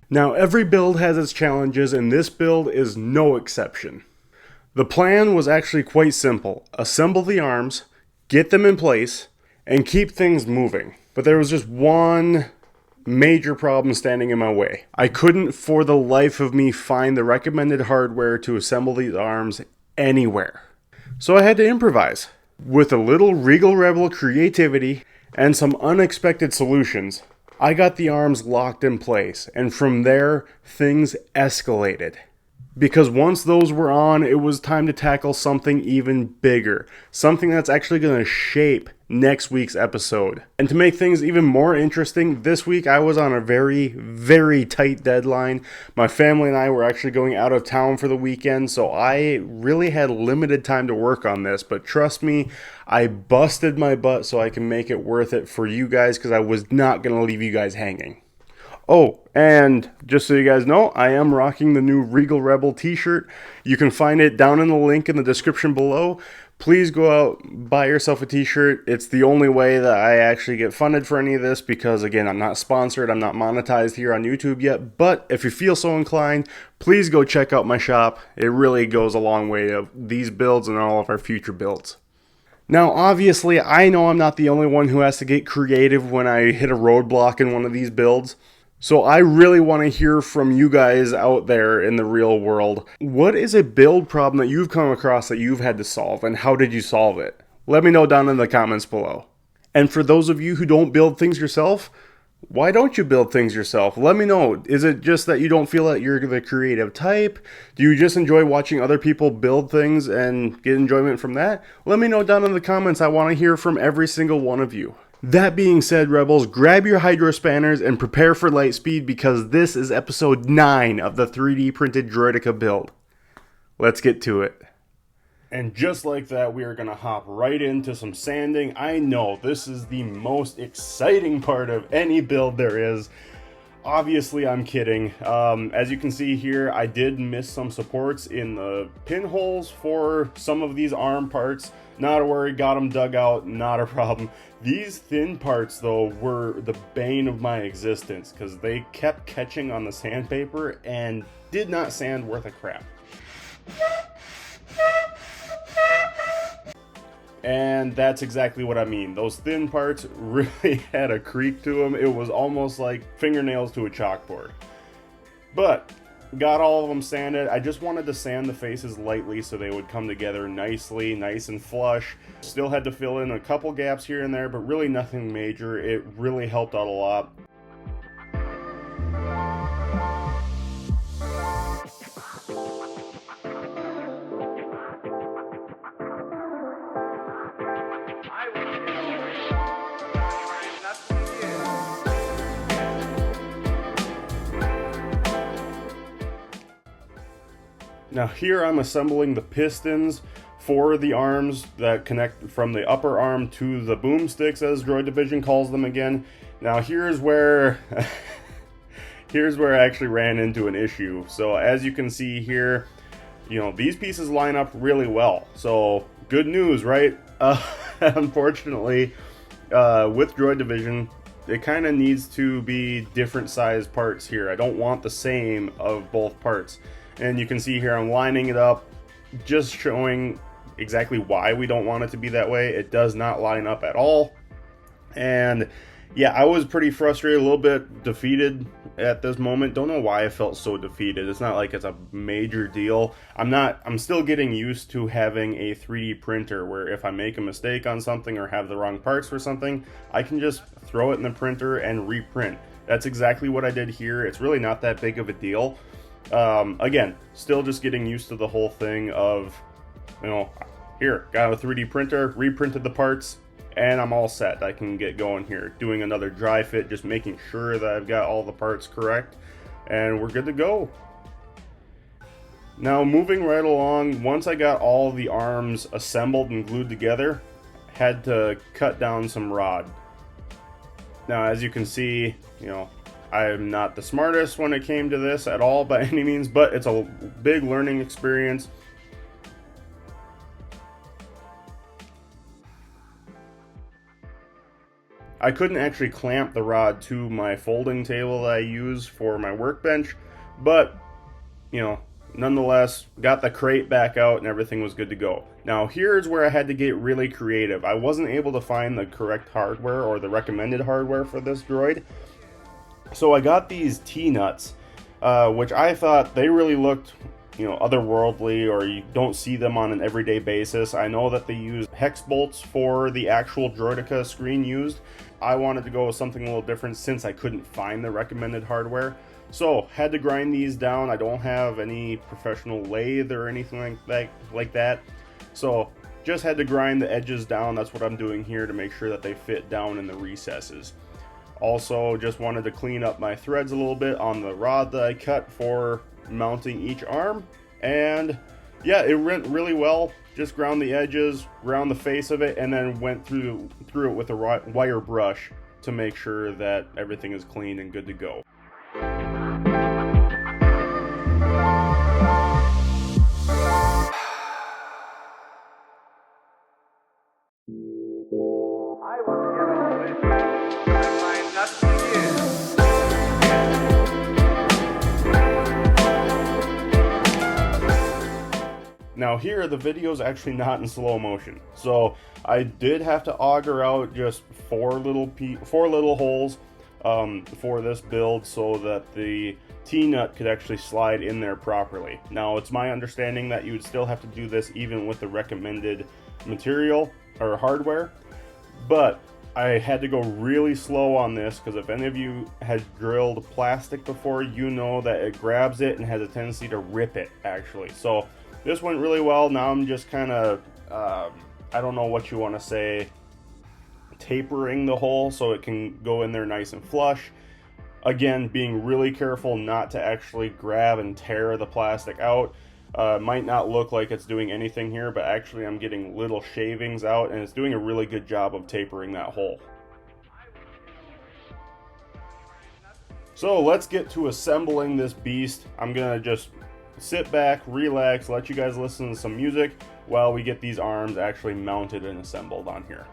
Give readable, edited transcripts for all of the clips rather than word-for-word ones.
Now every build has its challenges and this build is no exception. The plan was actually quite simple. Assemble the arms, get them in place, and keep things moving. But there was just one major problem standing in my way. I couldn't for the life of me find the recommended hardware to assemble these arms anywhere. So I had to improvise. With a little Regal Rebel creativity and some unexpected solutions, I got the arms locked in place, and from there, things escalated. Because once those were on, it was time to tackle something even bigger. Something that's actually going to shape next week's episode. And to make things even more interesting, this week I was on a very, very tight deadline. My family and I were actually going out of town for the weekend, so I really had limited time to work on this. But trust me, I busted my butt so I can make it worth it for you guys, because I was not going to leave you guys hanging. Oh, and just so you guys know, I am rocking the new Regal Rebel t-shirt. You can find it down in the link in the description below. Please go out, buy yourself a t-shirt. It's the only way that I actually get funded for any of this, because again, I'm not sponsored, I'm not monetized here on YouTube yet, but if you feel so inclined, please go check out my shop. It really goes a long way of these builds and all of our future builds. Now, obviously, I know I'm not the only one who has to get creative when I hit a roadblock in one of these builds. So I really want to hear from you guys out there in the real world. What is a build problem that you've come across that you've had to solve, and how did you solve it? Let me know down in the comments below. And for those of you who don't build things yourself, why don't you build things yourself? Let me know. Is it just that you don't feel that you're the creative type? Do you just enjoy watching other people build things and get enjoyment from that? Let me know down in the comments. I want to hear from every single one of you. That being said, Rebels, grab your hydro spanners and prepare for light speed, because this is episode 9 of the 3D printed Droideka build. Let's get to it. And just like that, we are going to hop right into some sanding. I know this is the most exciting part of any build there is. Obviously, I'm kidding. As you can see here, I did miss some supports in the pinholes for some of these arm parts. Not a worry, got them dug out, not a problem. These thin parts, though, were the bane of my existence, because they kept catching on the sandpaper and did not sand worth a crap. And that's exactly what I mean. Those thin parts really had a creak to them. It was almost like fingernails to a chalkboard. But got all of them sanded. I just wanted to sand the faces lightly so they would come together nicely, nice and flush. Still had to fill in a couple gaps here and there, but really nothing major. It really helped out a lot. Now here I'm assembling the pistons for the arms that connect from the upper arm to the boomsticks, as Droid Division calls them again. Now here's where I actually ran into an issue. So as you can see here, you know, these pieces line up really well. So good news, right? Unfortunately, with Droid Division, it kind of needs to be different sized parts here. I don't want the same of both parts. And you can see here I'm lining it up, just showing exactly why we don't want it to be that way. It does not line up at all. And yeah, I was pretty frustrated, a little bit defeated at this moment. Don't know why I felt so defeated. It's not like it's a major deal. I'm still getting used to having a 3D printer where if I make a mistake on something or have the wrong parts for something, I can just throw it in the printer and reprint. That's exactly what I did here. It's really not that big of a deal. Again, still just getting used to the whole thing of, you know, here, got a 3D printer, reprinted the parts, and I'm all set. I can get going here, doing another dry fit, just making sure that I've got all the parts correct, and we're good to go. Now, moving right along, once I got all the arms assembled and glued together, had to cut down some rod. Now, as you can see, you know, I'm not the smartest when it came to this at all by any means, but it's a big learning experience. I couldn't actually clamp the rod to my folding table that I use for my workbench, but, you know, nonetheless, got the crate back out and everything was good to go. Now, here's where I had to get really creative. I wasn't able to find the correct hardware or the recommended hardware for this droid, so I got these T-nuts, which I thought they really looked, you know, otherworldly, or you don't see them on an everyday basis. I know that they use hex bolts for the actual Droideka screen used. I wanted to go with something a little different since I couldn't find the recommended hardware. So, had to grind these down. I don't have any professional lathe or anything like that. So, just had to grind the edges down. That's what I'm doing here to make sure that they fit down in the recesses. Also, just wanted to clean up my threads a little bit on the rod that I cut for mounting each arm. And yeah, it went really well. Just ground the edges, ground the face of it, and then went through it with a wire brush to make sure that everything is clean and good to go. Now here, the video is actually not in slow motion, so I did have to auger out just four little holes for this build so that the T-nut could actually slide in there properly. Now, it's my understanding that you would still have to do this even with the recommended material or hardware, but I had to go really slow on this because if any of you had drilled plastic before, you know that it grabs it and has a tendency to rip it, actually. So this went really well. Now I'm just kind of, I don't know what you want to say, tapering the hole so it can go in there nice and flush. Again, being really careful not to actually grab and tear the plastic out. Might not look like it's doing anything here, but actually I'm getting little shavings out, and it's doing a really good job of tapering that hole. So let's get to assembling this beast. I'm gonna just sit back, relax, let you guys listen to some music while we get these arms actually mounted and assembled on here.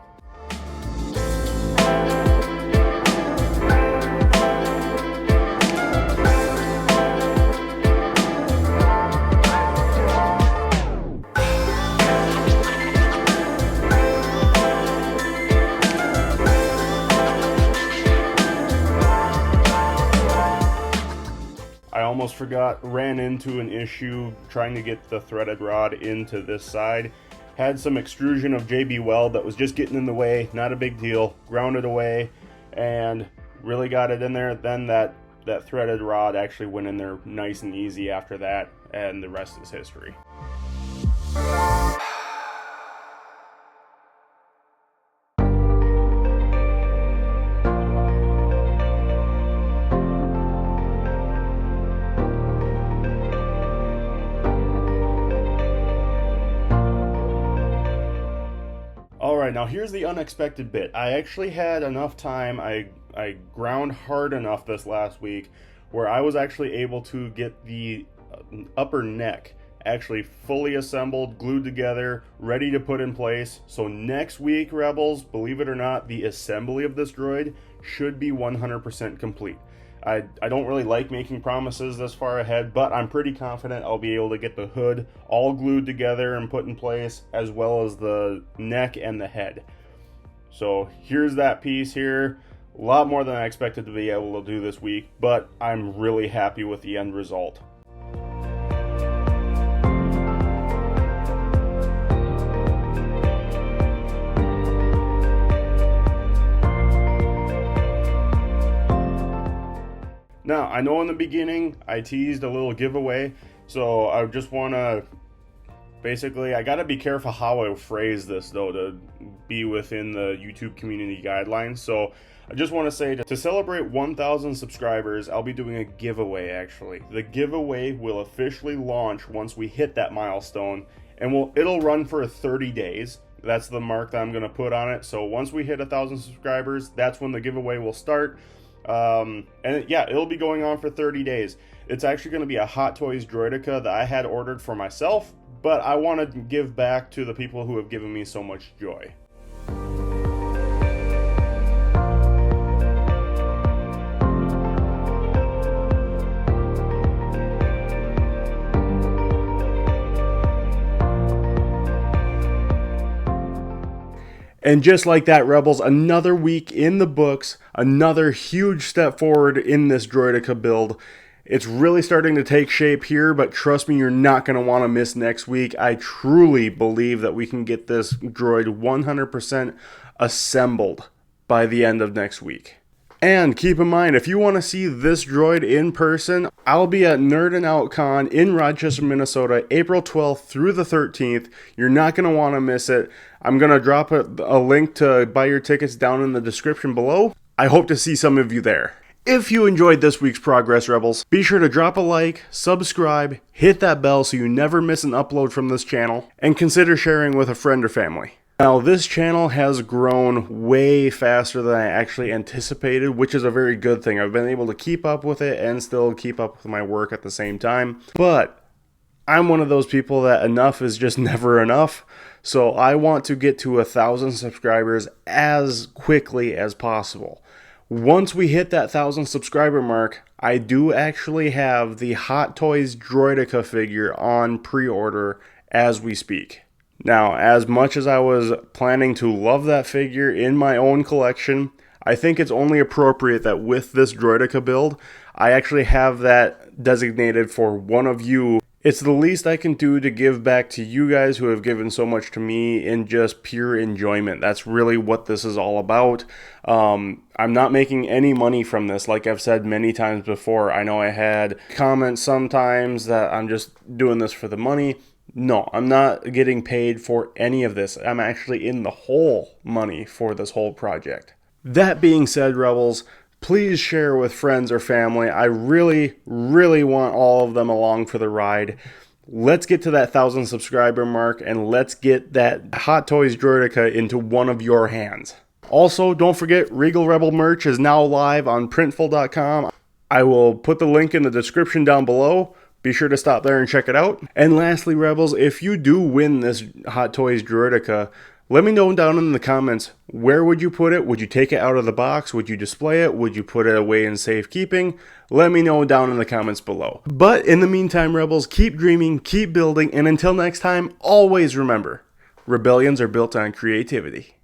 I almost ran into an issue trying to get the threaded rod into this side. Had some extrusion of JB Weld that was just getting in the way, not a big deal. Grounded away and really got it in there. Then that threaded rod actually went in there nice and easy after that, and the rest is history. Alright, now here's the unexpected bit. I actually had enough time, I ground hard enough this last week where I was actually able to get the upper neck actually fully assembled, glued together, ready to put in place. So next week, Rebels, believe it or not, the assembly of this droid should be 100% complete. I don't really like making promises this far ahead, but I'm pretty confident I'll be able to get the hood all glued together and put in place, as well as the neck and the head. So here's that piece here. A lot more than I expected to be able to do this week, but I'm really happy with the end result. Now, I know in the beginning I teased a little giveaway, so I just want to, basically, I got to be careful how I phrase this though to be within the YouTube community guidelines. So I just want to say to celebrate 1,000 subscribers, I'll be doing a giveaway actually. The giveaway will officially launch once we hit that milestone, and it'll run for 30 days. That's the mark that I'm going to put on it. So once we hit 1,000 subscribers, that's when the giveaway will start. And yeah, it'll be going on for 30 days. It's actually going to be a Hot Toys Droideka that I had ordered for myself, but I want to give back to the people who have given me so much joy. And just like that, Rebels, another week in the books, another huge step forward in this Droideka build. It's really starting to take shape here, but trust me, you're not going to want to miss next week. I truly believe that we can get this droid 100% assembled by the end of next week. And keep in mind, if you want to see this droid in person, I'll be at Nerdin Out Con in Rochester, Minnesota, April 12th through the 13th. You're not going to want to miss it. I'm going to drop a link to buy your tickets down in the description below. I hope to see some of you there. If you enjoyed this week's Progress, Rebels, be sure to drop a like, subscribe, hit that bell so you never miss an upload from this channel, and consider sharing with a friend or family. Now, this channel has grown way faster than I actually anticipated, which is a very good thing. I've been able to keep up with it and still keep up with my work at the same time. But I'm one of those people that enough is just never enough. So I want to get to 1,000 subscribers as quickly as possible. Once we hit that 1,000 subscriber mark, I do actually have the Hot Toys Droideka figure on pre-order as we speak. Now, as much as I was planning to love that figure in my own collection, I think it's only appropriate that with this Droideka build, I actually have that designated for one of you. It's the least I can do to give back to you guys who have given so much to me in just pure enjoyment. That's really what this is all about. I'm not making any money from this, like I've said many times before. I know I had comments sometimes that I'm just doing this for the money. No, I'm not getting paid for any of this. I'm actually in the whole money for this whole project. That being said, Rebels, please share with friends or family. I really, really want all of them along for the ride. Let's get to that 1,000 subscriber mark and let's get that Hot Toys Droideka into one of your hands. Also, don't forget, Regal Rebel merch is now live on Printful.com. I will put the link in the description down below. Be sure to stop there and check it out. And lastly, Rebels, if you do win this Hot Toys Droideka, let me know down in the comments, where would you put it? Would you take it out of the box? Would you display it? Would you put it away in safekeeping? Let me know down in the comments below. But in the meantime, Rebels, keep dreaming, keep building, and until next time, always remember, rebellions are built on creativity.